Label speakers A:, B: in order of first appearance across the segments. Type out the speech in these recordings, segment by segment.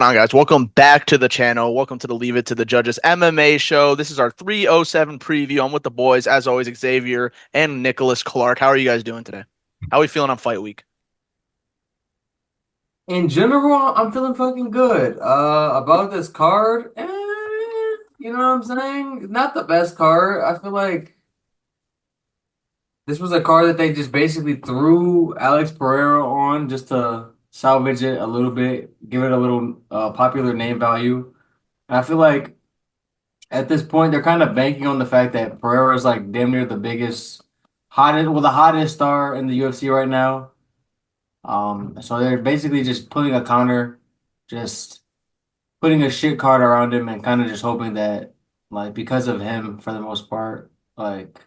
A: On, guys? Welcome back to the channel. Welcome to the Leave It to the Judges MMA show. This is our 307 preview. I'm with the boys, as always, Xavier and Nicholas Clark. How are you guys doing today? How are we feeling on fight week?
B: In general, I'm feeling fucking good. About this card, you know what I'm saying? Not the best card. I feel like this was a card that they just basically threw Alex Pereira on just to salvage it a little bit, give it a little popular name value. And I feel like at this point they're kind of banking on the fact that Pereira is like damn near the biggest, the hottest star in the UFC right now. So they're basically just putting a counter, just putting a shit card around him and kind of just hoping that, like, because of him, for the most part, like,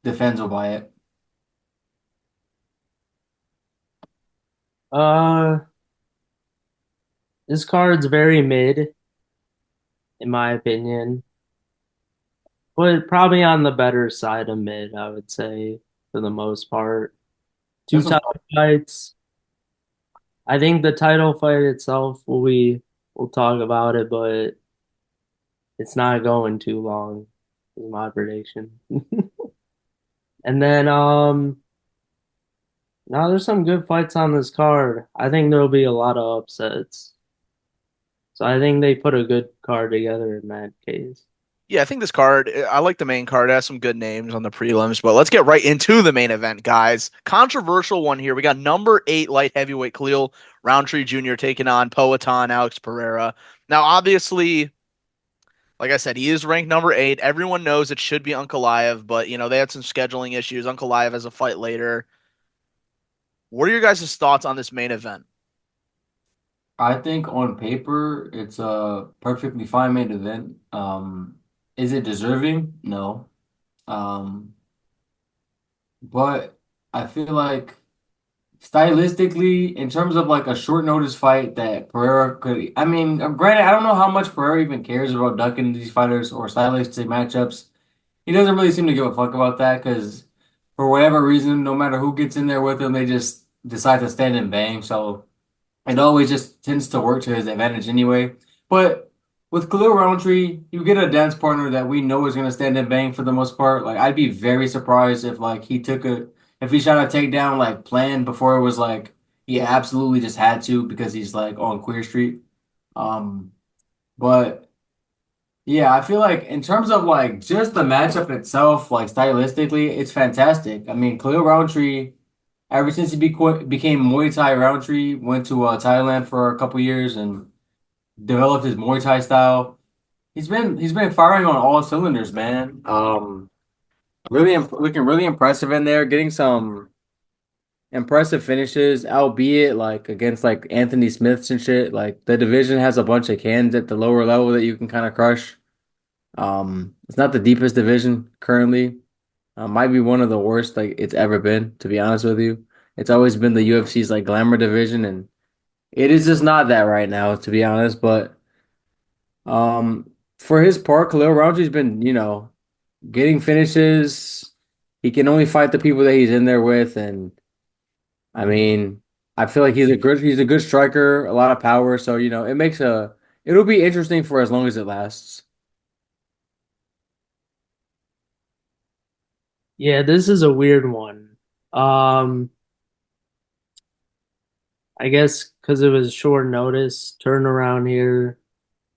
B: the fans will buy it.
C: Uh, this card's very mid, in my opinion, but probably on the better side of mid, I would say, for the most part. Two
B: There's some,
C: title fights. I think the title fight itself we'll talk about it, but it's not going too long, is my prediction. And then now there's some good fights on this card. I think there'll be a lot of upsets. So I think they put a good card together in that case.
A: Yeah, I think this card, I like the main card. It has some good names on the prelims, but let's get right into the main event, guys. Controversial one here. We got number 8 light heavyweight Khalil Roundtree Jr. taking on Poatan Alex Pereira. Now, obviously, like I said, he is ranked number 8. Everyone knows it should be Ankalaev, but they had some scheduling issues. Ankalaev has a fight later. What are your guys' thoughts on this main event?
B: I think on paper, it's a perfectly fine main event. Is it deserving? No. Um, but I feel like stylistically, in terms of like a short notice fight that Pereira could, I mean, granted, I don't know how much Pereira even cares about ducking these fighters or stylistic matchups. He doesn't really seem to give a fuck about that because for whatever reason, no matter who gets in there with him, they just decide to stand and bang. So it always just tends to work to his advantage anyway. But with Khalil Roundtree, you get a dance partner that we know is going to stand and bang for the most part. Like I'd be very surprised if like if he shot a takedown like planned before it was like he absolutely just had to because he's like on Queer Street. Um, but. Yeah, I feel like in terms of like just the matchup itself, like stylistically, it's fantastic. I mean, Khalil Roundtree, ever since became Muay Thai Roundtree, went to Thailand for a couple years and developed his Muay Thai style. He's been firing on all cylinders, man. Looking really impressive in there, getting some impressive finishes, albeit like against like Anthony Smiths and shit. Like the division has a bunch of cans at the lower level that you can kind of crush. It's not the deepest division currently. Might be one of the worst like it's ever been, to be honest with you. It's always been the UFC's like glamour division, and it is just not that right now, to be honest. But for his part, Khalil Roundtree's been, getting finishes. He can only fight the people that he's in there with, and I mean, I feel like he's a good striker, a lot of power. So, it'll be interesting for as long as it lasts.
C: Yeah, this is a weird one. Um, I guess because it was short notice, turnaround here,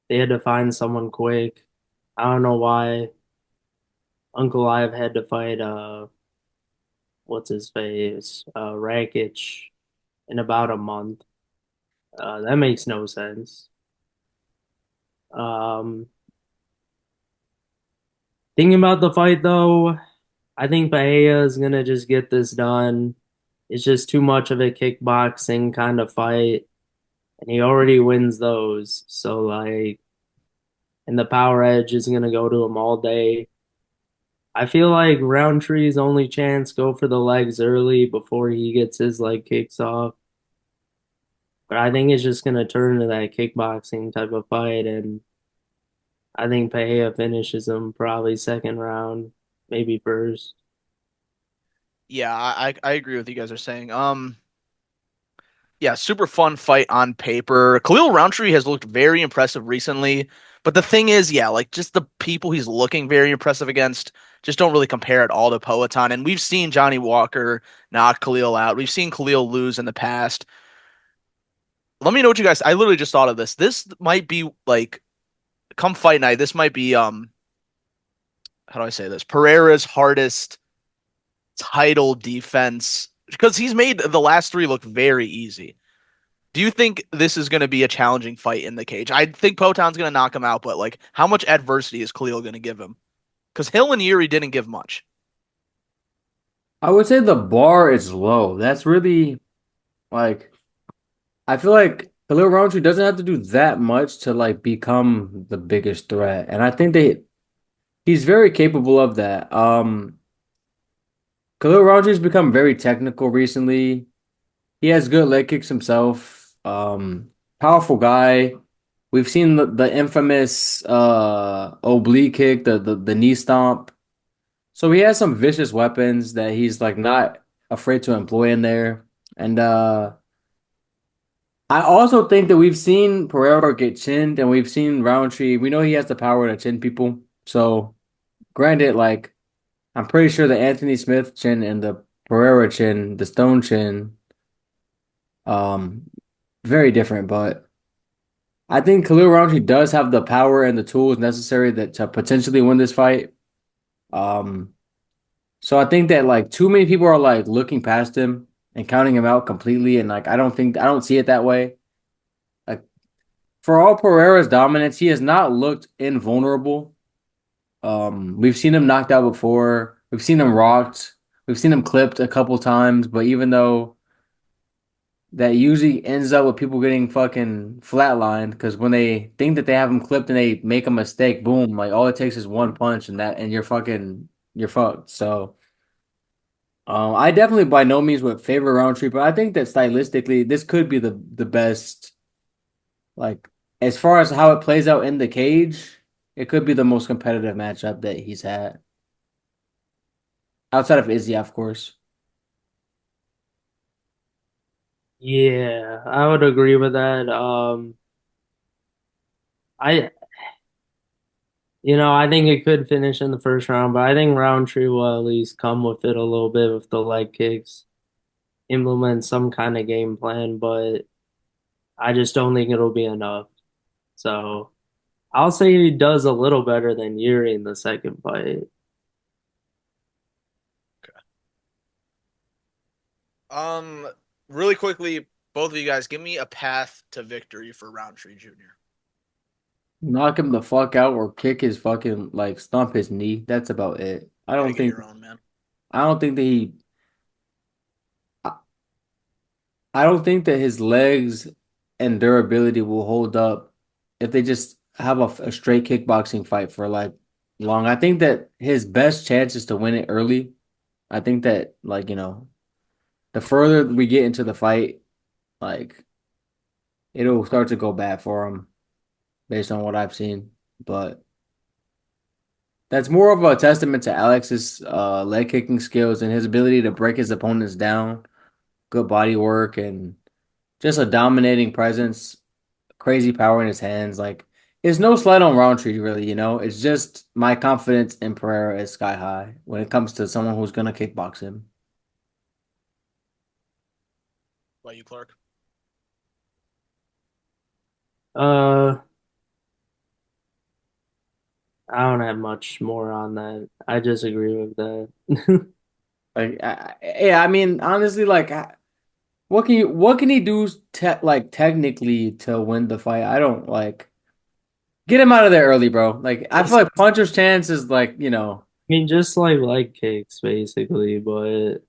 C: they had to find someone quick. I don't know why Uncle Ive had to fight what's his face? Rakic in about a month. That makes no sense. Um, Thinking about the fight though, I think Bahia is gonna just get this done. It's just too much of a kickboxing kind of fight, and he already wins those. So like, and the power edge is gonna go to him all day. I feel like Roundtree's only chance go for the legs early before he gets his leg kicks off. But I think it's just gonna turn into that kickboxing type of fight, and I think Bahia finishes him probably second round, maybe first.
A: Yeah, I agree with you guys are saying. Yeah, super fun fight on paper. Khalil Roundtree has looked very impressive recently, but the thing is, yeah, like just the people he's looking very impressive against just don't really compare at all to Poatan. And we've seen Johnny Walker knock Khalil out. We've seen Khalil lose in the past. Let me know what you guys. I literally just thought of this. This might be like come fight night. This might be how do I say this? Pereira's hardest title defense because he's made the last three look very easy. Do you think this is going to be a challenging fight in the cage? I think Potan's going to knock him out, but like, how much adversity is Khalil going to give him? Because Hill and Yuri didn't give much.
B: I would say the bar is low. That's really like I feel like Khalil Roundtree doesn't have to do that much to like become the biggest threat, and I think he's very capable of that. Khalil Roundtree's become very technical recently. He has good leg kicks himself. Powerful guy. We've seen the infamous oblique kick, the knee stomp. So he has some vicious weapons that he's like not afraid to employ in there. And I also think that we've seen Pereira get chinned and we've seen Roundtree. We know he has the power to chin people. So granted, like I'm pretty sure the Anthony Smith chin and the Pereira chin, the Stone chin, um, very different, but I think Khalil Roundtree does have the power and the tools necessary that to potentially win this fight. Um, so I think that like too many people are like looking past him and counting him out completely, and like I don't see it that way. Like for all Pereira's dominance, he has not looked invulnerable. We've seen him knocked out before. We've seen him rocked. We've seen him clipped a couple times, but even though that usually ends up with people getting fucking flatlined because when they think that they have him clipped and they make a mistake, boom, like all it takes is one punch and you're fucked. So I definitely by no means would favor Roundtree, but I think that stylistically this could be the best like as far as how it plays out in the cage, it could be the most competitive matchup that he's had. Outside of Izzy, of course.
C: Yeah, I would agree with that. I I think it could finish in the first round, but I think Roundtree will at least come with it a little bit with the leg kicks, implement some kind of game plan, but I just don't think it'll be enough. So I'll say he does a little better than Yuri in the second fight.
A: Um, really quickly, both of you guys, give me a path to victory for Roundtree Jr.
B: Knock him the fuck out or kick his fucking like stomp his knee. That's about it.
A: You gotta get your own, man.
B: I don't think that he I I don't think that his legs and durability will hold up if they just have a straight kickboxing fight for like long. I think that his best chance is to win it early. I think that like, the further we get into the fight, like it'll start to go bad for him based on what I've seen. But that's more of a testament to Alex's leg kicking skills and his ability to break his opponents down, good body work, and just a dominating presence, crazy power in his hands. Like, it's no slight on Roundtree, really, It's just my confidence in Pereira is sky high when it comes to someone who's gonna kickbox him.
A: What about you, Clark?
C: Uh, I don't have much more on that. I just agree with that.
B: Like, yeah, I mean, honestly, like, what can he do like technically to win the fight? I don't like get him out of there early, bro. Like, I feel
C: Just,
B: like Puncher's chance is like,
C: I mean, just like leg kicks, basically, but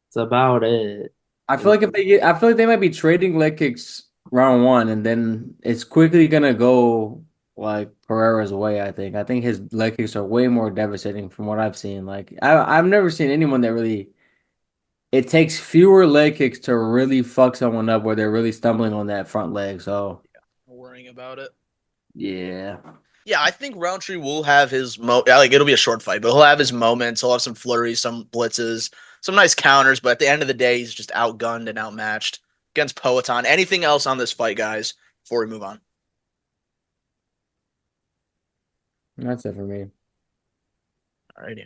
C: it's about it.
B: I feel like I feel like they might be trading leg kicks round one, and then it's quickly gonna go like Pereira's way. I think his leg kicks are way more devastating from what I've seen. Like I've never seen anyone that really. It takes fewer leg kicks to really fuck someone up where they're really stumbling on that front leg. So
A: Worrying about it.
B: yeah,
A: Yeah, I think Roundtree will have his like it'll be a short fight, but he'll have his moments. He'll have some flurries, some blitzes, some nice counters. But at the end of the day, he's just outgunned and outmatched. against Poetan. Anything else on this fight, guys, before we move on?
B: That's it for me.
A: Alrighty.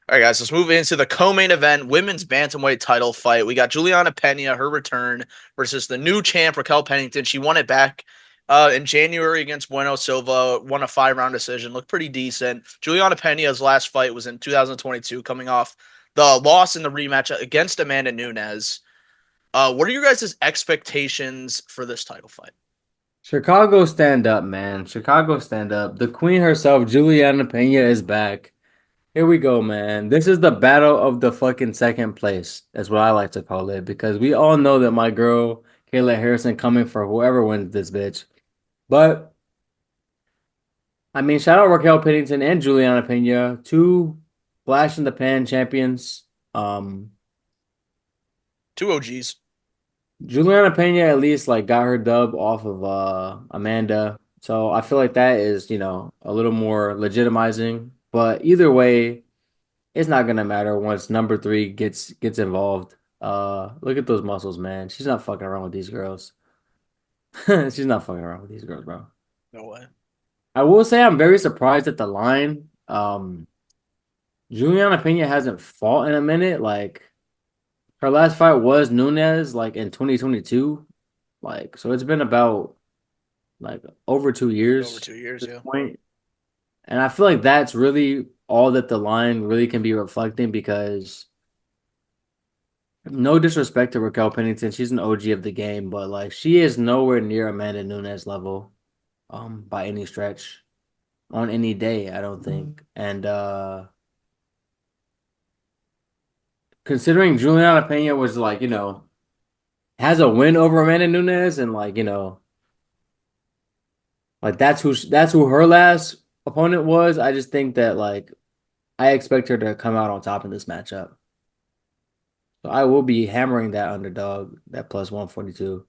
A: All right, guys, let's move into the co-main event, women's bantamweight title fight. We got Juliana Pena, her return versus the new champ Raquel Pennington. She won it back in January against Bueno Silva, won a 5-round decision, looked pretty decent. Juliana Pena's last fight was in 2022, coming off the loss in the rematch against Amanda Nunes. What are your guys' expectations for this title fight?
B: Chicago stand up, man. Chicago stand up. The queen herself, Juliana Pena, is back. Here we go, man. This is the battle of the fucking second place. That's what I like to call it because we all know that my girl, Kayla Harrison, coming for whoever wins this bitch. But I mean, shout out Raquel Pennington and Juliana Pena, two flash in the pan champions. Um,
A: Two OGs.
B: Juliana Pena at least like got her dub off of Amanda. So I feel like that is, a little more legitimizing. But either way, it's not gonna matter once number three gets involved. Look at those muscles, man. She's not fucking around with these girls. She's not fucking around with these girls, bro.
A: No way.
B: I will say I'm very surprised at the line. Juliana Pena hasn't fought in a minute. Like her last fight was Nunes, like in 2022. Like, so it's been about like over 2 years
A: Over 2 years,
B: at this
A: yeah.
B: point. And I feel like that's really all that the line really can be reflecting because no disrespect to Raquel Pennington, she's an OG of the game, but like she is nowhere near Amanda Nunes level, by any stretch, on any day, I don't think. And considering Juliana Pena was like, has a win over Amanda Nunes and like, like that's who her last opponent was. I just think that like I expect her to come out on top in this matchup. So I will be hammering that underdog, that plus 142.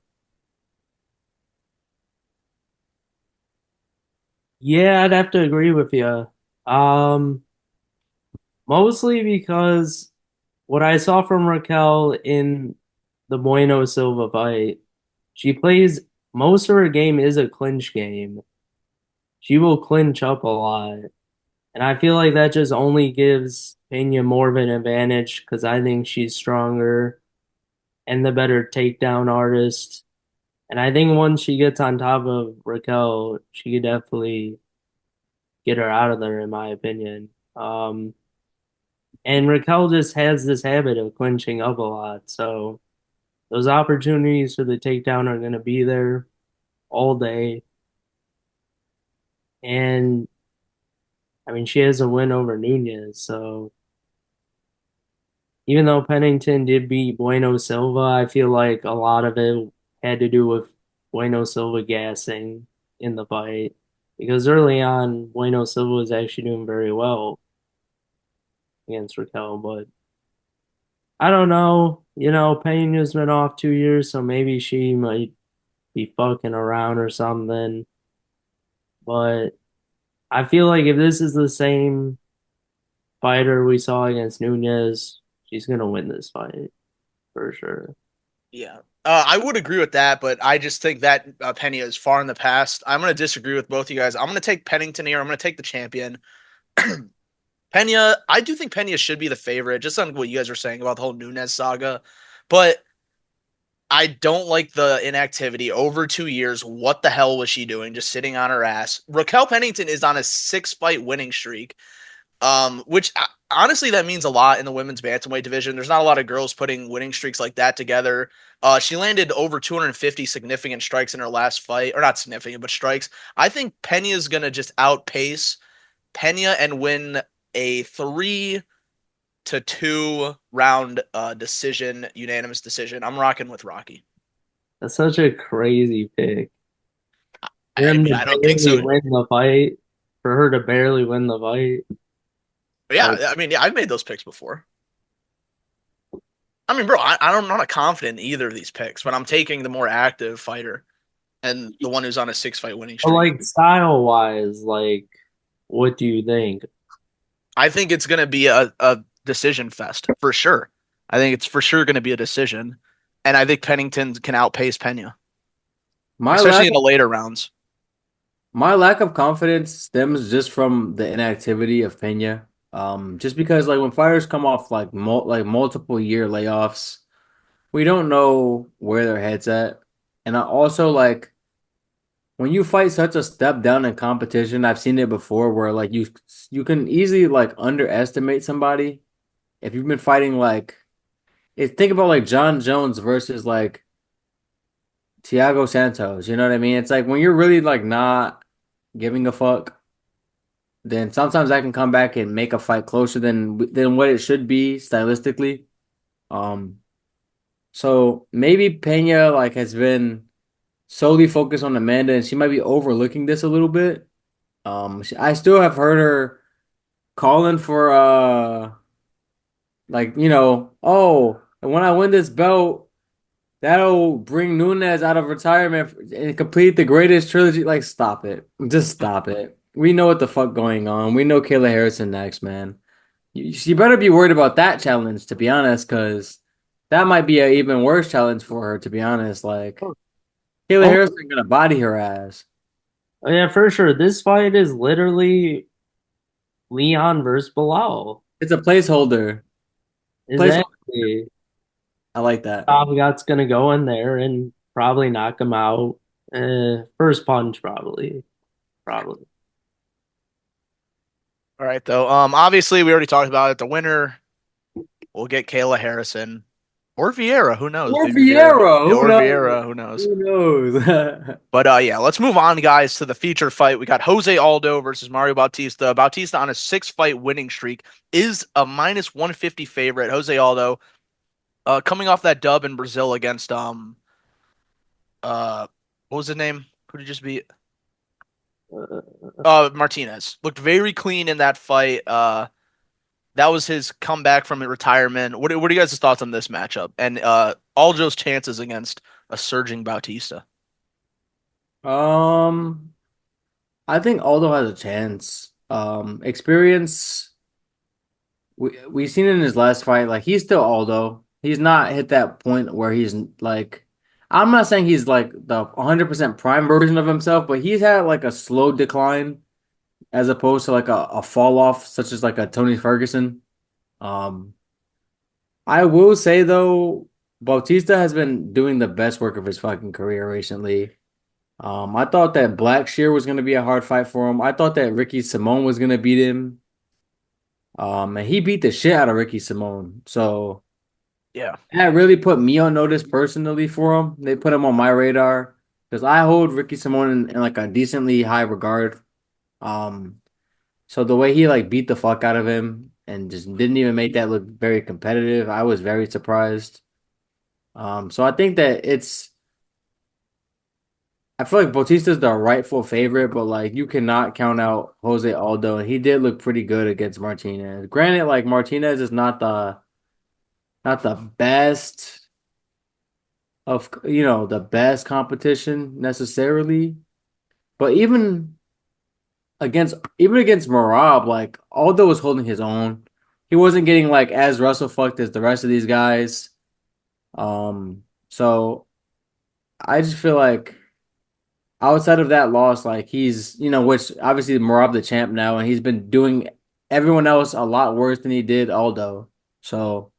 C: Yeah, I'd have to agree with you. Um, Mostly because what I saw from Raquel in the Bueno Silva fight, she plays most of her game is a clinch game. She will clinch up a lot. And I feel like that just only gives Pena more of an advantage because I think she's stronger and the better takedown artist. And I think once she gets on top of Raquel, she could definitely get her out of there, in my opinion. And Raquel just has this habit of clinching up a lot. So those opportunities for the takedown are going to be there all day. And I mean, she has a win over Nunez. So even though Pennington did beat Bueno Silva, I feel like a lot of it had to do with Bueno Silva gassing in the fight. Because early on, Bueno Silva was actually doing very well against Raquel, but I don't know. Pena's been off 2 years, so maybe she might be fucking around or something. But I feel like if this is the same fighter we saw against Nunez, she's gonna win this fight for sure.
A: Yeah. I would agree with that, but I just think that Penny is far in the past. I'm going to disagree with both you guys. I'm going to take Pennington here. I'm going to take the champion. Pena, I do think Pena should be the favorite, just on what you guys were saying about the whole Nunez saga. But I don't like the inactivity over 2 years. What the hell was she doing? Just sitting on her ass. Raquel Pennington is on a 6-fight winning streak. Which honestly that means a lot in the women's bantamweight division. There's not a lot of girls putting winning streaks like that together. She landed over 250 significant strikes in her last fight, or not significant, but strikes. I think Pena is gonna just outpace Pena and win a 3-2 round decision, unanimous decision. I'm rocking with Rocky.
C: That's such a crazy pick. For
A: I
C: him
A: mean,
C: to
A: I don't think
C: barely
A: so.
C: win the fight, for her to barely win the fight.
A: But
C: Like,
A: yeah, I mean, yeah, I've made those picks before. I mean, bro, I'm not confident in either of these picks, but I'm taking the more active fighter and the one who's on a 6-fight winning
C: but
A: streak.
C: like style wise, like, what do you think?
A: I think it's going to be a decision fest for sure. I think it's for sure going to be a decision. and I think Pennington can outpace Pena,
B: My
A: especially
B: lack
A: in the later rounds.
B: My lack of confidence stems just from the inactivity of Pena. Just because like when fighters come off like multiple year layoffs, we don't know where their head's at. And I also like when you fight such a step down in competition, I've seen it before where like you can easily like underestimate somebody. If you've been fighting think about like John Jones versus like Thiago Santos, you know what I mean? It's like when you're really like not giving a fuck, then sometimes I can come back and make a fight closer than what it should be stylistically. Um, so maybe Pena like has been solely focused on Amanda, and she might be overlooking this a little bit. I still have heard her calling for like oh, and when I win this belt, that'll bring Nunes out of retirement and complete the greatest trilogy. Like, stop it, just stop it. We know what the fuck going on. We know Kayla Harrison next, man. You better be worried about that challenge, to be honest, because that might be an even worse challenge for her, to be honest. Like, Kayla
C: Oh,
B: Harrison gonna body her ass.
C: yeah, for sure. This fight is literally Leon versus Bilal.
B: It's a placeholder. Placeholder.
C: Exactly.
B: I like that.
C: Got's gonna go in there and probably knock him out. First punch, probably. Probably.
A: All right, though. Obviously we already talked about it. The winner will get Kayla Harrison or Vieira. Who knows?
B: Or
A: Maybe Vieira.
B: Vieira.
A: Yeah,
B: Who
A: or
B: knows?
A: Vieira. Who knows?
B: Who knows?
A: But yeah, let's move on, guys, to the feature fight. We got Jose Aldo versus Mario Bautista. Bautista on a 6-fight winning streak is a minus 150 favorite. Jose Aldo, coming off that dub in Brazil against uh what was his name? Who did he just beat?
C: Uh,
A: Martinez. Looked very clean in that fight. That was his comeback from retirement. What are you guys' thoughts on this matchup and Aldo's chances against a surging Bautista?
B: um, I think Aldo has a chance. Experience. We seen in his last fight, like he's still Aldo. He's not hit that point where he's like, I'm not saying he's like the 100% prime version of himself, but he's had like a slow decline as opposed to like a fall off, such as like a Tony Ferguson. Um, I will say though, Bautista has been doing the best work of his fucking career recently. I thought that Blackshear was gonna be a hard fight for him. I thought that Ricky Simone was gonna beat him. And he beat the shit out of Ricky Simone. So
A: Yeah.
B: that really put me on notice personally for him. They put him on my radar because I hold Ricky Simone in like a decently high regard. Um, so the way he like beat the fuck out of him and just didn't even make that look very competitive, I was very surprised. So I think that I feel like Bautista's the rightful favorite, but like you cannot count out Jose Aldo, and he did look pretty good against Martinez. Granted, like Martinez is not the best of the best competition necessarily, but even against Marab, like Aldo was holding his own. He wasn't getting like as Russell fucked as the rest of these guys. So I just feel like outside of that loss, like he's which obviously Marab the champ now, and he's been doing everyone else a lot worse than he did Aldo. So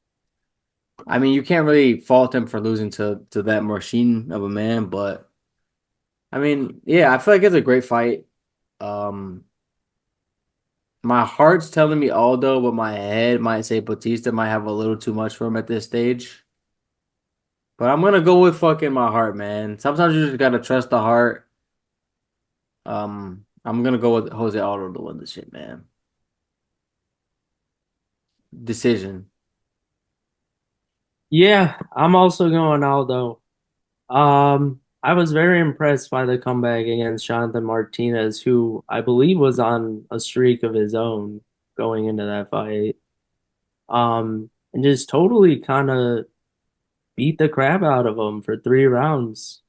B: I mean, you can't really fault him for losing to that machine of a man, but I mean, yeah, I feel like it's a great fight. Um, my heart's telling me Aldo, but my head might say Batista might have a little too much for him at this stage. But I'm gonna go with fucking my heart, man. Sometimes you just gotta trust the heart. I'm gonna go with Jose Aldo to win this shit, man. Decision.
C: yeah, I'm also going Aldo. I was very impressed by the comeback against Jonathan Martinez, who I believe was on a streak of his own going into that fight. And just totally kind of beat the crap out of him for 3 rounds.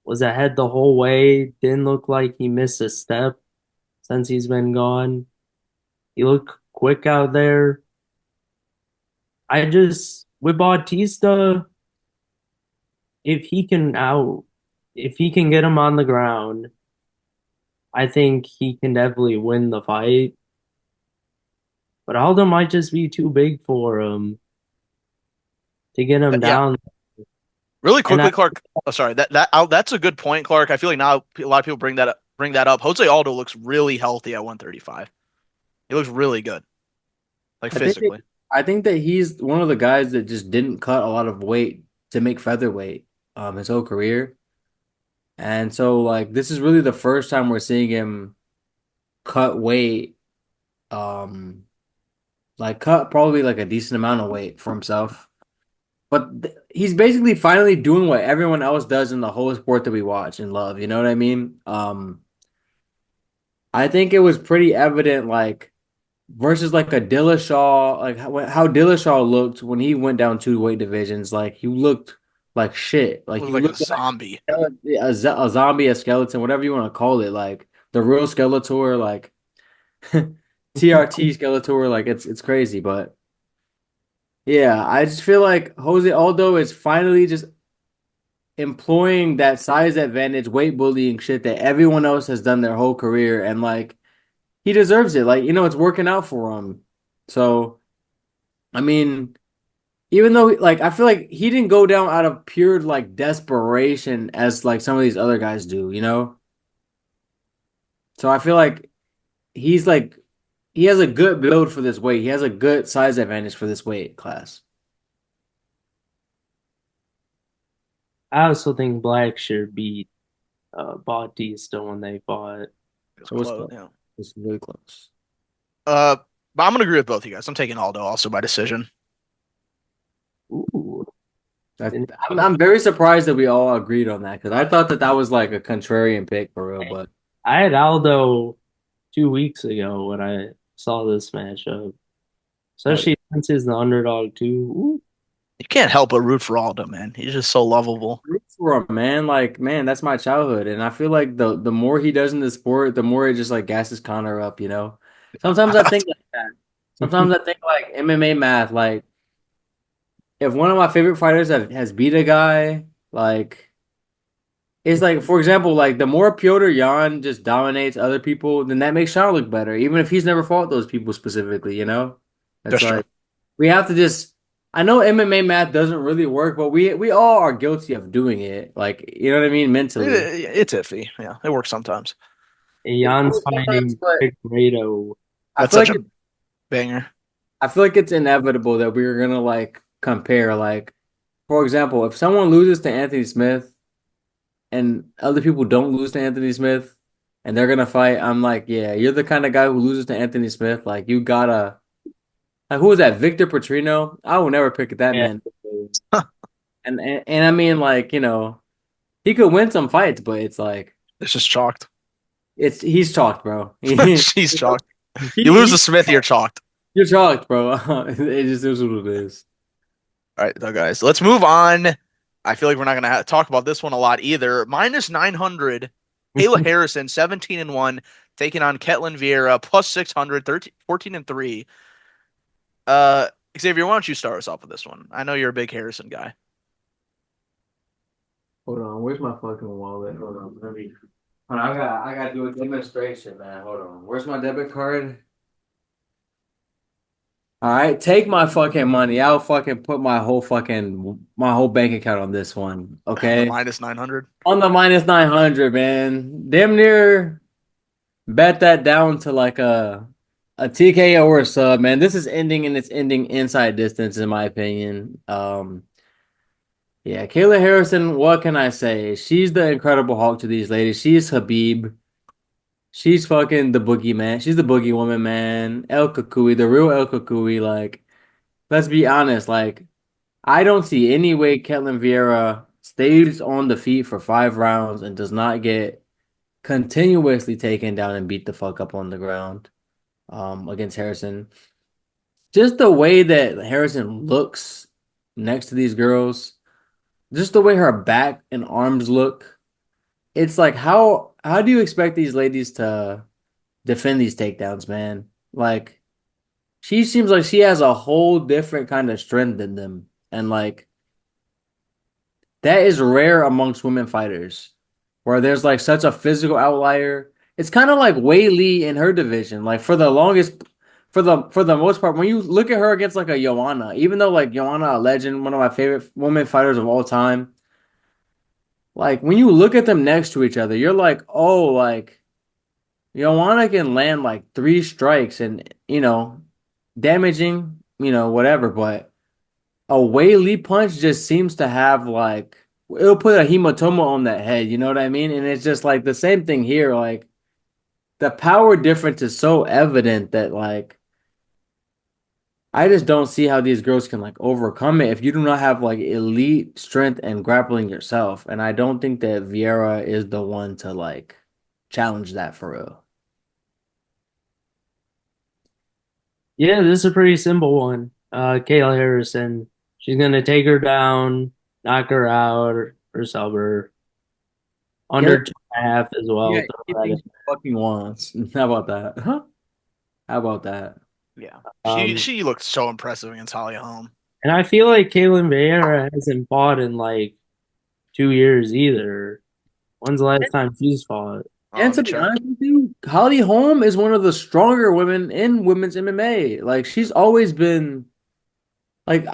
C: Was ahead the whole way. Didn't look like he missed a step since he's been gone. He looked quick out there. I just with Bautista. if he can out, if he can get him on the ground, I think he can definitely win the fight. But Aldo might just be too big for him to get him
A: Yeah,
C: down.
A: really
C: And I,
A: quickly, Clark. Oh, sorry. That's a good point, Clark. I feel like now a lot of people bring that up. Jose Aldo looks really healthy at 135. He looks really good, like
B: I think that,
A: physically.
B: I think that he's one of the guys that just didn't cut a lot of weight to make featherweight his whole career. And so like this is really the first time we're seeing him cut weight, um like cut probably like a decent amount of weight for himself. But he's basically finally doing what everyone else does in the whole sport that we watch and love, you know what I mean? I think it was pretty evident like versus like a Dillashaw, like how Dillashaw looked when he went down two weight divisions, like he looked like shit. Like
A: Looks
B: he
A: like a
B: looked
A: zombie.
B: a zombie, a skeleton, whatever you want to call it, like the real Skeletor, like TRT Skeletor, like it's crazy. But yeah, I just feel like Jose Aldo is finally just employing that size advantage, weight bullying shit that everyone else has done their whole career, and like he deserves it. Like, it's working out for him. So, I mean, even though like I feel like he didn't go down out of pure like desperation as like some of these other guys do, you know? So I feel like he's like he has a good build for this weight. He has a good size advantage for this weight class.
C: I also think Blackshear beat Bautista when they fought.
A: It's
B: It was
A: close.
B: close.
A: Yeah.
B: It's really close.
A: Uh, but I'm gonna agree with both of you guys. I'm taking Aldo also by decision.
C: Ooh.
B: That,
C: And
B: I'm very surprised that we all agreed on that because I thought that that was like a contrarian pick for real, but
C: I had Aldo 2 weeks ago when I saw this matchup,
B: hell yeah.
C: especially since he's the underdog too. Ooh.
A: You can't help but root for Aldo, man. He's just so lovable.
B: Root for him, man. Like, man, that's my childhood, and I feel like the more he does in the sport, the more it just like gasses Connor up. Sometimes I think like that. Sometimes I think like MMA math. Like, if one of my favorite fighters has beat a guy, like it's like for example, like the more Piotr Jan just dominates other people, then that makes Sean look better, even if he's never fought those people specifically. It's
A: That's true.
B: like we have to just. I know MMA math doesn't really work, but we all are guilty of doing it. Like, you know what I mean, mentally.
A: It's iffy. Yeah, it works sometimes.
B: It
C: Jan's
B: works sometimes,
C: fighting
B: but
C: Figueiredo.
B: I
A: That's
B: feel
A: such
B: like
A: a banger.
B: I feel like it's inevitable that we're gonna like compare. Like, for example, if someone loses to Anthony Smith and other people don't lose to Anthony Smith and they're gonna fight, I'm like, yeah, you're the kind of guy who loses to Anthony Smith. Like, you gotta like who was that? Victor Petrino? I will never pick that
C: Yeah,
B: man. And I mean, like, he could win some fights, but it's like
A: It's just chalked.
B: he's chalked, bro. he,
A: She's chalked. You lose to
B: he
A: Smith, you're chalked.
B: you're chalked, bro. It just is what it is.
A: All right, though, guys. Let's move on. I feel like we're not gonna talk about this one a lot either. Minus 900. Kayla Harrison, 17-1, taking on Ketlin Vieira, plus 600, 13, 14-3. Uh, Xavier, why don't you start us off with this one? I know you're a big Harrison guy.
B: Hold on, where's my fucking wallet? Hold on, hold on, I gotta do a demonstration, man. Hold on. Where's my debit card? All right, take my fucking money. I'll fucking put my whole bank account on this one.
A: On the
B: Okay.
A: minus 900.
B: On the minus 900, man. Damn near bet that down to like a TKO or a sub, man. This is ending and it's ending inside distance, in my opinion. Yeah, Kayla Harrison, what can I say? She's the Incredible Hulk to these ladies. She's Habib. She's fucking the boogeyman. She's the boogie woman, man. El Kukui, the real El Kukui. Like, let's be honest. Like, I don't see any way Ketlin Vieira stays on the feet for 5 rounds and does not get continuously taken down and beat the fuck up on the ground against Harrison. Just the way that Harrison looks next to these girls, just the way her back and arms look. It's like how do you expect these ladies to defend these takedowns, man? Like she seems like she has a whole different kind of strength than them. And like That is rare amongst women fighters, where there's like such a physical outlier. It's kind of like Wei Lee in her division. Like for the longest, for the most part, when you look at her against like a Joanna, even though like Joanna, a legend, one of my favorite women fighters of all time, like when you look at them next to each other, you're like, oh, like Joanna can land like three strikes and damaging, whatever, but a Wei Lee punch just seems to have like it'll put a hematoma on that head, you know what I mean? And it's just like the same thing here. Like the power difference is so evident that like I just don't see how these girls can like overcome it if you do not have like elite strength and grappling yourself. And I don't think that Vieira is the one to like challenge that for real.
C: Yeah, this is a pretty simple one. Kayla Harrison. She's gonna take her down, knock her out, or sub her
B: Kayla,
C: under 2.5 as
B: yeah,
C: well. Throw that
B: anything
C: in.
B: she fucking wants. How about that? Huh? How about that?
A: Yeah. She
C: Um,
A: she looked so impressive against Holly Holm.
C: and I feel like Kaylin Vieira hasn't fought in like 2 years either. When's the last time she's fought?
B: And
A: Let me
B: to be
A: check.
B: honest with you, Holly Holm is one of the stronger women in women's MMA. Like she's always been like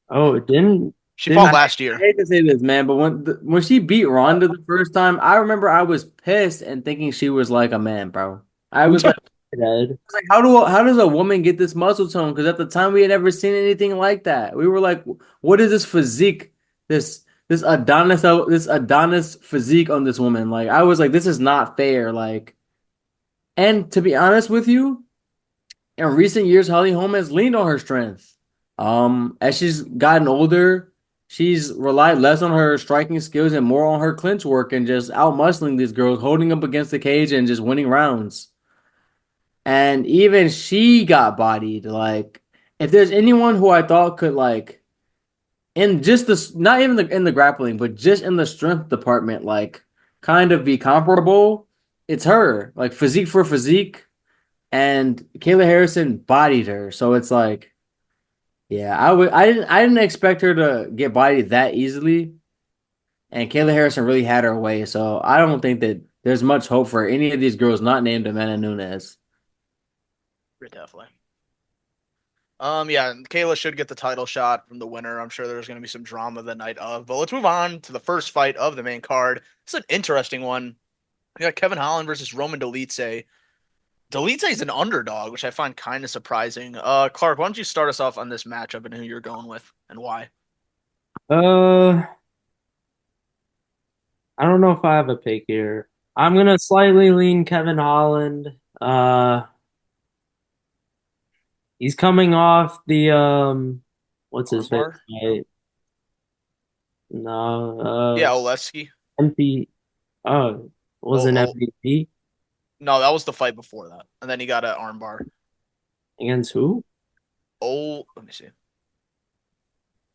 C: Oh, it didn't
A: She
C: didn't
A: fought
B: I
A: last year.
B: hate to say this, man, but when she beat Ronda the first time, I remember I was pissed and thinking she was like a man, bro. I was like,
C: dead.
B: how does a woman get this muscle tone? Because at the time we had never seen anything like that. We were like, what is this physique? This Adonis physique on this woman. Like I was like, this is not fair. Like, and to be honest with you, in recent years, Holly Holm has leaned on her strength. As she's gotten older, she's relied less on her striking skills and more on her clinch work and just out muscling these girls, holding up against the cage and just winning rounds. And even she got bodied. Like, if there's anyone who I thought could like in just this, not even in the grappling, but just in the strength department, like kind of be comparable, it's her. Like physique for physique, and Kayla Harrison bodied her. So it's like, yeah, I didn't expect her to get bodied that easily. And Kayla Harrison really had her way. So I don't think that there's much hope for any of these girls not named Amanda Nunes.
A: Definitely. Yeah, Kayla should get the title shot from the winner. I'm sure there's going to be some drama the night of. But let's move on to the first fight of the main card. It's an interesting one. We got Kevin Holland versus Roman Dolidze. Dolidze is an underdog, which I find kind of surprising. Clark, why don't you start us off on this matchup and who you're going with and why?
C: Uh, I don't know if I have a pick here. I'm gonna slightly lean Kevin Holland. Uh, he's coming off the what's his face?
A: Armbar? No.
C: Fight? No,
A: Yeah, Oleski.
C: MP. Oh, was
A: Oh,
C: an
A: oh,
C: MVP
A: no, that was the fight before that, and then he got an armbar.
C: against who?
A: Oh, let me see.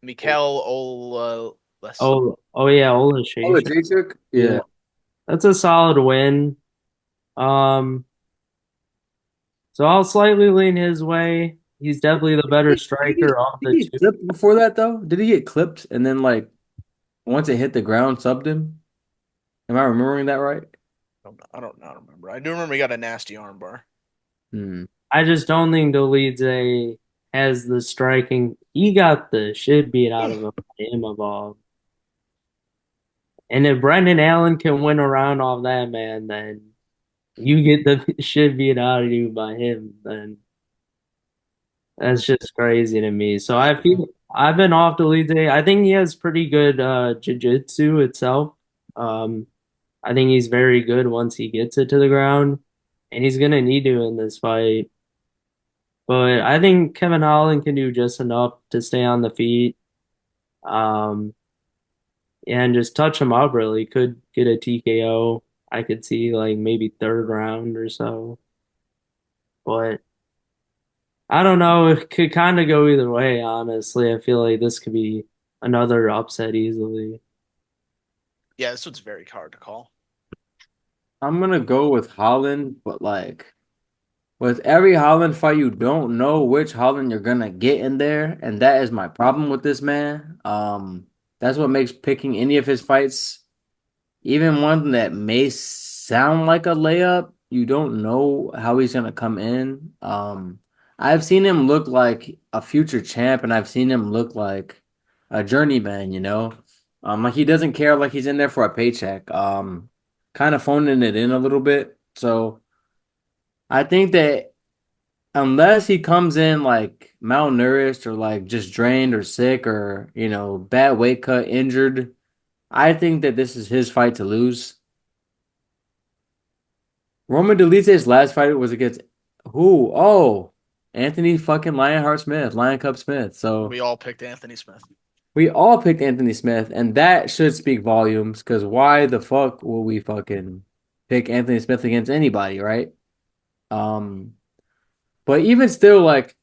A: Mikael Oleski.
C: Oh yeah, Ola
B: Oh, the
C: Shafir.
B: Jacek?
C: Yeah,
B: Yeah.
C: that's a solid win. Um, so I'll slightly lean his way. He's definitely the better striker of
B: Did
C: the
B: he get
C: two.
B: clipped before that though? Did he get clipped and then like once it hit the ground, subbed him? Am I remembering that right?
A: I don't remember. I do remember he got a nasty armbar.
B: Hmm.
C: I just don't think Dolidze has the striking. He got the shit beat out of him by Imavov. And if Brendan Allen can win a round off that man, then you get the shit beat out of you by him, then that's just crazy to me. So I feel I've been off Dolidze. I think he has pretty good jiu-jitsu itself. Um, I think he's very good once he gets it to the ground, and he's gonna need to in this fight. But I think Kevin Holland can do just enough to stay on the feet, um, and just touch him up. Really, could get a TKO. I could see like maybe third round or so. But I don't know. It could kind of go either way. Honestly, I feel like this could be another upset easily.
A: Yeah, this one's very hard to call.
B: I'm gonna go with Holland, but like with every Holland fight, you don't know which Holland you're gonna get in there, and that is my problem with this man. That's what makes picking any of his fights, even one that may sound like a layup, you don't know how he's gonna come in. I've seen him look like a future champ, and I've seen him look like a journeyman, you know? Like he doesn't care, like he's in there for a paycheck. Kind of phoning it in a little bit. So I think that unless he comes in like malnourished or like just drained or sick or, bad weight cut, injured, I think that this is his fight to lose. Roman Dolce's last fight was against who? Oh, Anthony fucking Lionheart Smith, Lion Cub Smith. So
A: We all picked Anthony Smith.
B: we all picked Anthony Smith, and that should speak volumes. Because why the fuck will we fucking pick Anthony Smith against anybody, right? Um, but even still, like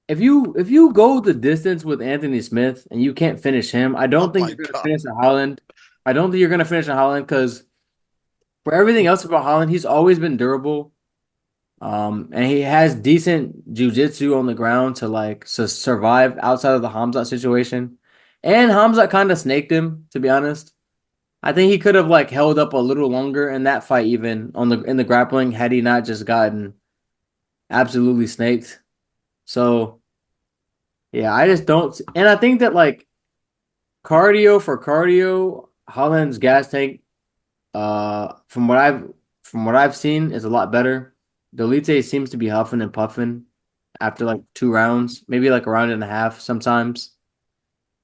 B: if you go the distance with Anthony Smith and you can't finish him, I
A: Oh
B: don't think
A: my
B: you're gonna
A: God.
B: finish in Holland. I don't think you're gonna finish in Holland because for everything else about Holland, he's always been durable. And he has decent jujitsu on the ground to like survive outside of the Hamzat situation. And Hamzat kind of snaked him, to be honest. I think he could have like held up a little longer in that fight, even on the in the grappling, had he not just gotten absolutely snaked. So yeah, I just don't, and I think that like cardio for cardio, Holland's gas tank, from what I've seen, is a lot better. Delite seems to be huffing and puffing after like 2 rounds, maybe like a round and a half sometimes.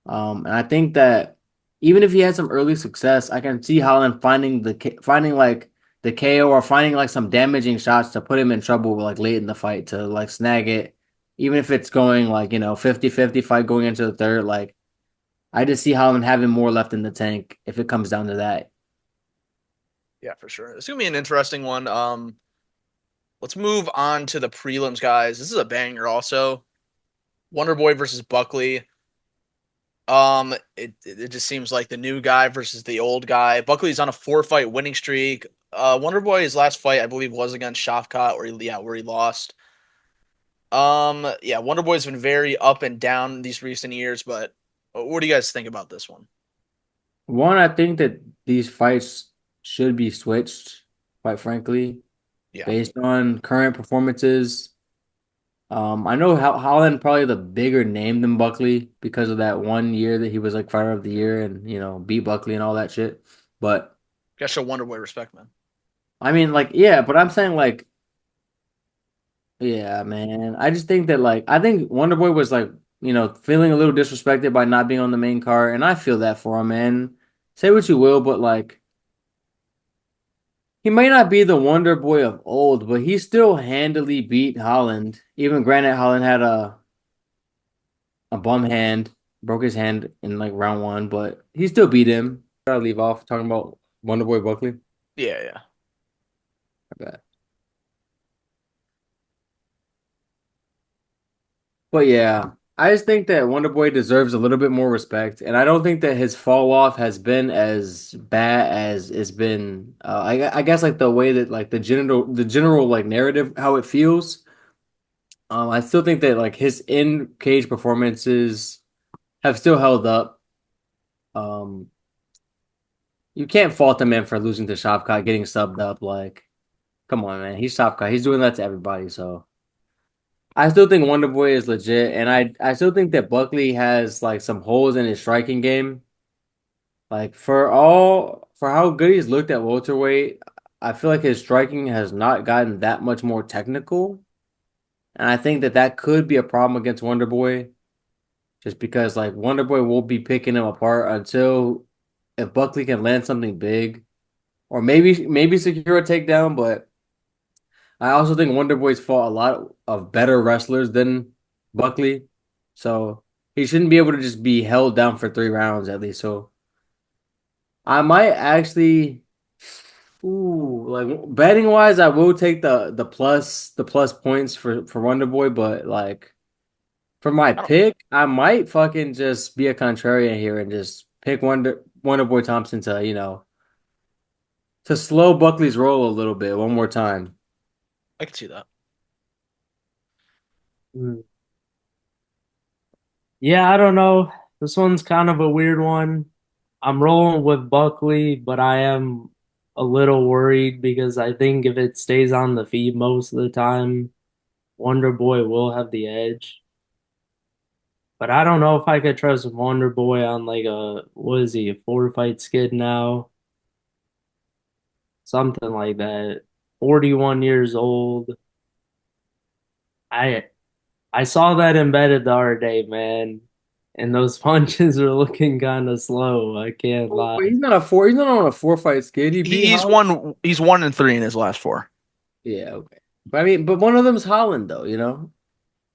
B: And I think that even if he had some early success, I can see Holland finding like the KO or finding like some damaging shots to put him in trouble like late in the fight to like snag it, even if it's going like 50-50 fight going into the third. Like I just see Holland having more left in the tank if it comes down to that.
A: Yeah, for sure. It's gonna be an interesting one. Let's move on to the prelims, guys. This is a banger also. Wonder Boy versus Buckley. It just seems like the new guy versus the old guy. Buckley's on a 4 fight winning streak. Wonder Boy, his last fight, I believe, was against Shafkat, where he lost. Yeah, Wonder Boy's been very up and down these recent years, but what do you guys think about this one?
B: One, I think that these fights should be switched, quite frankly,
A: Yeah,
B: based on current performances. I know Holland probably the bigger name than Buckley because of that one year that he was like fighter of the year and beat Buckley and all that shit. But
A: gotta show Wonder Boy respect, man.
B: I mean, like, yeah, but I'm saying like, yeah, man. I just think that like I think Wonder Boy was like feeling a little disrespected by not being on the main card, and I feel that for him, man. Say what you will, but like he may not be the Wonder Boy of old, but he still handily beat Holland. Even granted, Holland had a bum hand, broke his hand in like round one, but he still beat him. Gotta leave off talking about Wonder Boy Buckley.
A: Yeah, yeah.
B: My But yeah, I just think that Wonder Boy deserves a little bit more respect, and I don't think that his fall off has been as bad as it's been. I guess like the way that like the general like narrative how it feels. I still think that like his in cage performances have still held up. Um, you can't fault the man for losing to Shopcott, getting subbed up. Like, come on, man, he's Shopcott. He's doing that to everybody. So I still think Wonder Boy is legit, and I still think that Buckley has like some holes in his striking game. Like for how good he's looked at welterweight, I feel like his striking has not gotten that much more technical, and I think that that could be a problem against Wonder Boy, just because like Wonder Boy will be picking him apart until if Buckley can land something big, or maybe secure a takedown, but. I also think Wonder Boy's fought a lot of better wrestlers than Buckley, so he shouldn't be able to just be held down for 3 rounds at least. So I might actually, like betting wise, I will take the plus points for Wonder Boy, but like for my
A: I don't.
B: pick, I might fucking just be a contrarian here and just pick Wonder Boy Thompson to to slow Buckley's roll a little bit one more time.
A: I can see that.
C: Mm. Yeah, I don't know. This one's kind of a weird one. I'm rolling with Buckley, but I am a little worried because I think if it stays on the feet most of the time, Wonder Boy will have the edge. But I don't know if I could trust Wonder Boy on like what is he, a 4 fight skid now? Something like that. 41 years old. I I saw that embedded the other day, man. And those punches are looking kind of slow. I can't
D: Oh,
C: lie.
D: wait, he's not on a 4 fight skid. He beat
A: He's
D: Holland.
A: won. He's 1-3 in his last four.
D: Yeah, okay. But I mean, but one of them's Holland though, you know?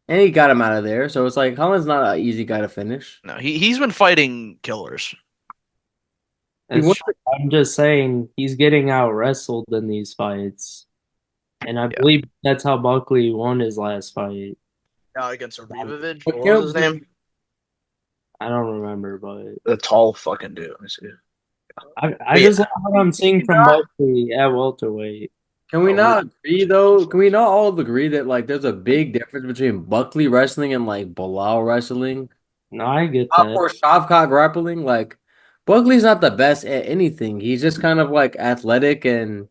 D: And he got him out of there. So it's like Holland's not an easy guy to finish.
A: No, he's been fighting killers.
D: He
C: That's
D: won.
C: true. I'm just saying he's getting out wrestled in these fights. And I
A: Yeah.
C: believe that's how Buckley won his last fight.
A: Against Arvivage.
D: But
A: What
D: you
A: was
D: know,
A: his name?
C: I don't remember, but
A: The tall fucking dude. Let me see.
C: I
A: But
C: just
A: yeah.
C: like what I'm seeing from Buckley at welterweight.
D: can we
A: Oh,
D: not agree though? Can we not all agree that like there's a big difference between Buckley wrestling and like Bilal wrestling?
C: No, I get
D: Top
C: that.
D: or Shavkat grappling? Like Buckley's not the best at anything. He's just kind of like athletic and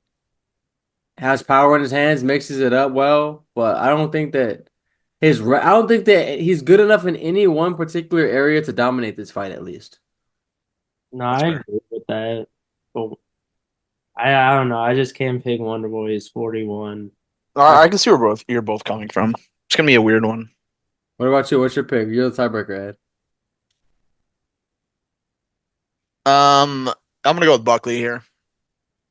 D: has power in his hands, mixes it up well. But I don't think that I don't think that he's good enough in any one particular area to dominate this fight at least.
C: No,
A: that's
C: I
A: fair.
C: agree with that. But I don't know. I just can't pick Wonder Boy. He's 41.
A: I can see where you're both coming from. It's gonna be a weird one.
D: What about you? What's your pick? You're the tiebreaker, Ed.
A: I'm gonna go with Buckley here.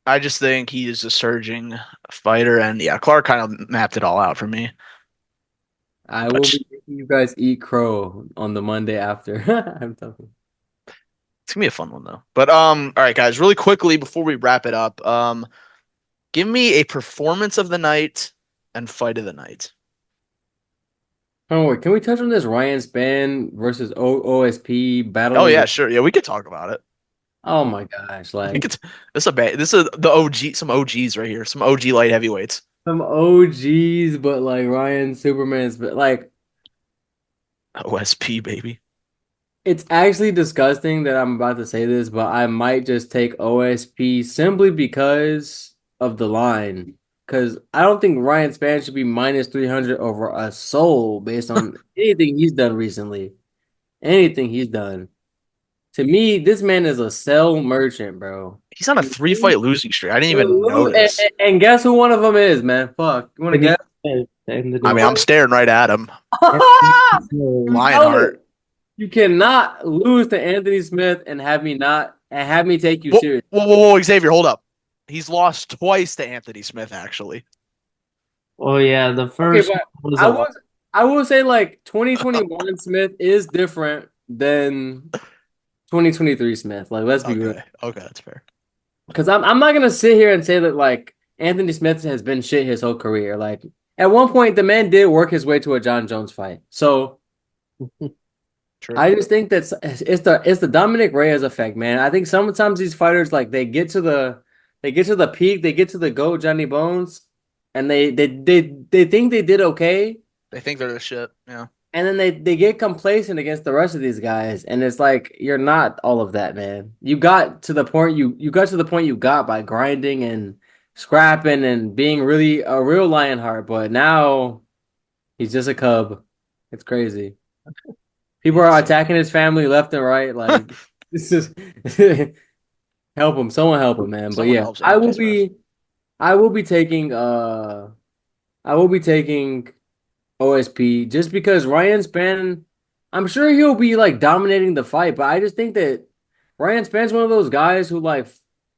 A: I just think he is a surging fighter, and yeah, Clark kind of mapped it all out for me.
D: I will
A: But
D: be making you guys eat crow on the Monday after. I'm talking.
A: it's gonna be a fun one though. But all right, guys, really quickly before we wrap it up, give me a performance of the night and fight of the night.
D: Oh wait, can we touch on this Ryan Spann versus OSP
A: Oh
D: battling?
A: yeah, sure. Yeah, we could talk about it.
D: Oh my gosh,
A: We
D: like
A: could. This is the OG. Some OGs right here. Some OG light heavyweights.
D: some OGs, but like Ryan Superman's, but like
A: OSP baby.
D: it's actually disgusting that I'm about to say this, but I might just take OSP simply because of the line. Because I don't think Ryan Spann should be minus 300 over a soul based on anything he's done recently. Anything he's done. To me, this man is a sell merchant, bro.
A: He's on a 3 fight losing streak. I didn't even
D: And,
A: notice.
D: and guess who one of them is, man? Fuck. You want to guess?
A: I mean, I'm staring right at him. Lionheart.
D: You cannot lose to Anthony Smith and have me take you
A: Whoa,
D: serious.
A: whoa, Xavier, hold up. He's lost twice to Anthony Smith, actually.
C: Oh yeah, the
D: Okay,
C: first
D: but
C: one was
D: I
C: a
D: was I will say like 2021 Smith is different than 2023 Smith. Like let's be real.
A: Okay, that's fair.
D: Because I'm not gonna sit here and say that like Anthony Smith has been shit his whole career. Like at one point the man did work his way to a John Jones fight. So
A: True.
D: I just think that's it's the Dominic Reyes effect, man. I think sometimes these fighters like they get to the peak, they get to the GOAT Johnny Bones, and they think they did okay,
A: They think they're the shit. Yeah.
D: and then they get complacent against the rest of these guys, and it's like you're not all of that, man. You got to the point you got to the point you got by grinding and scrapping and being really a real Lionheart, but now he's just a cub. It's crazy. People are attacking his family left and right. Like this is help him. Someone help him, man. But
A: Someone
D: yeah,
A: helps Anthony Smith.
D: I will be taking I will be taking OSP just because Ryan Spann, I'm sure he'll be like dominating the fight, but I just think that Ryan Spann's one of those guys who like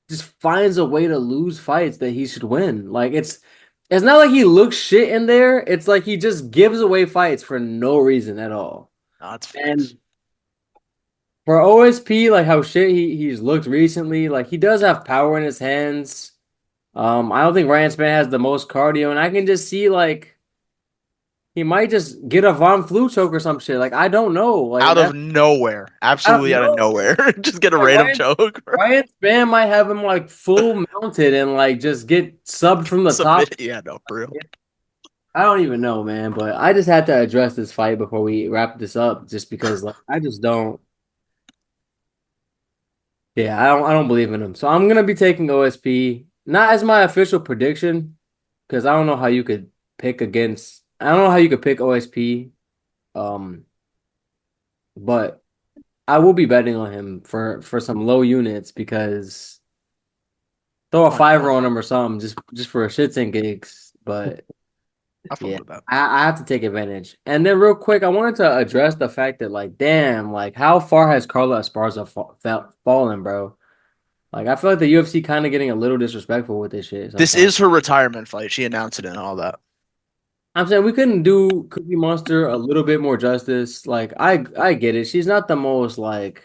D: just finds a way to lose fights that he should win. Like it's not like he looks shit in there. It's like he just gives away fights for no reason at all.
A: No, that's
D: And
A: facts.
D: for OSP, like how shit he's looked recently, like he does have power in his hands. I don't think Ryan Spann has the most cardio, and I can just see like he might just get a Von Flue choke or some shit. Like I don't know, like
A: Out of
D: that
A: nowhere.
D: I don't
A: Absolutely out of
D: know.
A: nowhere. Just get a
D: Like,
A: random choke.
D: Ryan Spann might have him like full mounted and like just get subbed from the top.
A: Submit. Yeah, no, for real.
D: I don't even know, man. But I just had to address this fight before we wrap this up, just because like I just don't. Yeah, I don't believe in him. So I'm gonna be taking OSP, not as my official prediction, because I don't know how you could pick against. I don't know how you could pick OSP. Um, but I will be betting on him for some low units because throw a
A: Why not?
D: fiver on him or something just for shits and gigs. But
A: I fuck
D: yeah,
A: with that.
D: I have to take advantage. And then real quick, I wanted to address the fact that like, damn, like how far has Carla Esparza fallen, bro? Like I feel like the UFC kind of getting a little disrespectful with this shit
A: This
D: sometimes.
A: is her retirement fight. She announced it and all that.
D: I'm saying we couldn't do Cookie Monster a little bit more justice. Like I get it. She's not the most like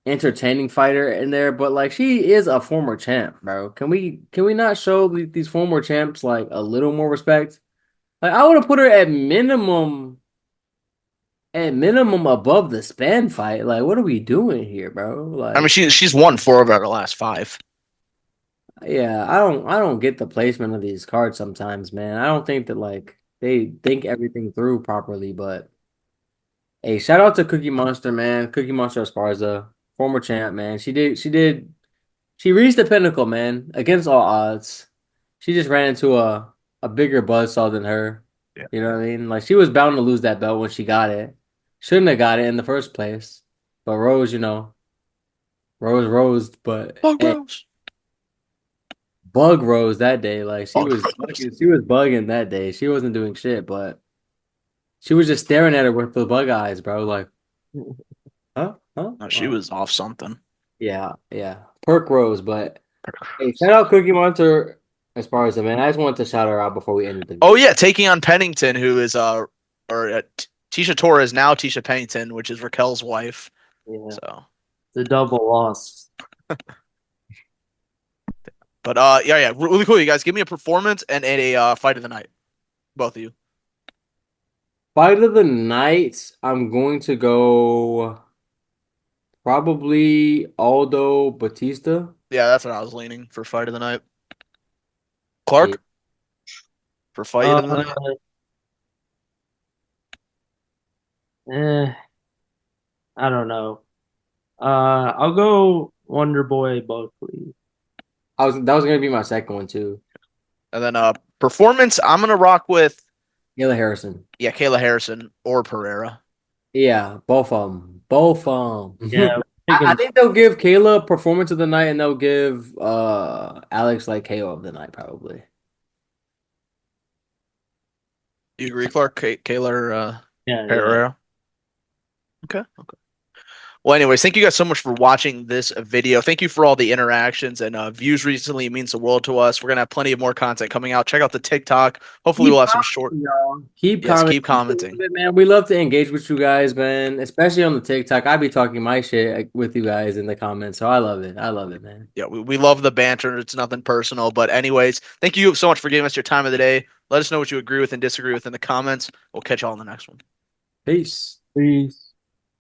D: entertaining fighter in there, but like she is a former champ, bro. Can we not show these former champs like a little more respect? Like I would have put her at minimum above the span fight. Like what are we doing here, bro?
A: I mean,
D: Like
A: she's won 4 of her last 5.
D: yeah, I don't get the placement of these cards sometimes, man. I don't think that like they think everything through properly, but hey, shout out to Cookie Monster, man. Cookie Monster Esparza, former champ, man. She reached the pinnacle, man, against all odds. She just ran into a bigger buzzsaw than her.
A: Yeah.
D: You know what I mean? Like she was bound to lose that belt when she got it. Shouldn't have got it in the first place. But Rose, Rose, but
A: Fuck
D: hey,
A: Rose.
D: Bug Rose that day. Like
A: Fuck Rose.
D: she was bugging that day. She wasn't doing shit, but she was just staring at her with the bug eyes, bro. Like, huh? Huh?
A: No, she was off something.
D: Yeah, yeah. Perk Rose, but hey, shout out Cookie Monster as far as the man. I just wanted to shout her out before we ended the
A: Oh
D: video.
A: yeah, taking on Pennington, who is Tisha Torres, now Tisha Pennington, which is Raquel's wife.
C: Yeah,
A: So,
C: it's a double loss.
A: but yeah, really cool. You guys give me a performance and a fight of the night, both of you.
D: Fight of the night, I'm going to go probably Aldo Batista.
A: Yeah, that's what I was leaning for fight of the night.
D: Yeah.
A: Clark for fight
C: Uh,
A: of the night.
C: eh, I don't know. I'll go Wonder Boy Buckley.
D: That was gonna be my second one too.
A: And then performance, I'm gonna rock with
D: Gayla Harrison.
A: Kayla Harrison or Pereira.
D: Yeah, both of them. Both of them.
C: Yeah,
D: I
C: taking
D: think they'll give Kayla performance of the night and they'll give Alex like KO of the night probably.
A: You agree, Clark? Kayla or
C: yeah.
A: Pereira? Okay. Well, anyways, thank you guys so much for watching this video. Thank you for all the interactions and views recently. It means the world to us. We're gonna have plenty of more content coming out. Check out the TikTok. Hopefully,
D: Keep
A: we'll have some short.
D: commenting, y'all. Keep
A: Yes,
D: commenting.
A: keep commenting.
D: Man. We love to engage with you guys, man. Especially on the TikTok. I be talking my shit with you guys in the comments. So I love it. I love it, man.
A: Yeah, we love the banter. It's nothing personal. But anyways, thank you so much for giving us your time of the day. Let us know what you agree with and disagree with in the comments. We'll catch y'all in the next one.
D: Peace.
C: Peace.